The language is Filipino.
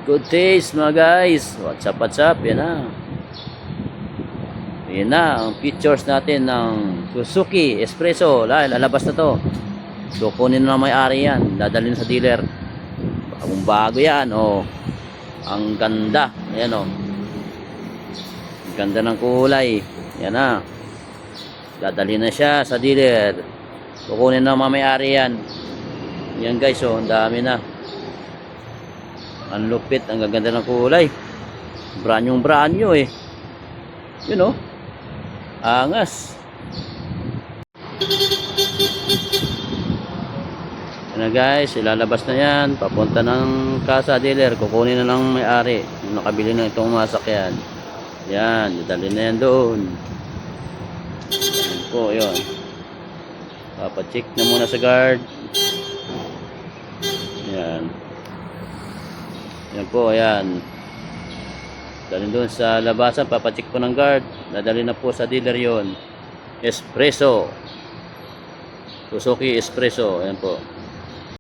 Good taste mga guys. What's up, what's up? Yan na. Yan na ang features natin ng Suzuki Espresso. Lalabas na to. So kunin na may-ari yan. Dadalhin sa dealer. Bagong bago yan. Oh. Ang ganda. Ayan oh. Ang ganda ng kulay. Yan na. Dadalhin na siya sa dealer. Kukunin na may-ari yan. Yan guys oh. Ang dami na. Ang lupit, ang gaganda ng kulay. Brand new eh. Yun oh. Angas. Yan na guys, ilalabas na yan. Papunta ng kasa dealer. Kukunin na lang may-ari. Yung nakabili na itong masakyan. Yan, dadalhin na yan doon. Yan po, yun. Papacheck na muna sa guard. Yan. Yan po, ayan. Dalhin doon sa labasan, papacheck po ng guard. Dadalhin na po sa dealer yon. Espresso. Suzuki Espresso, ayan po.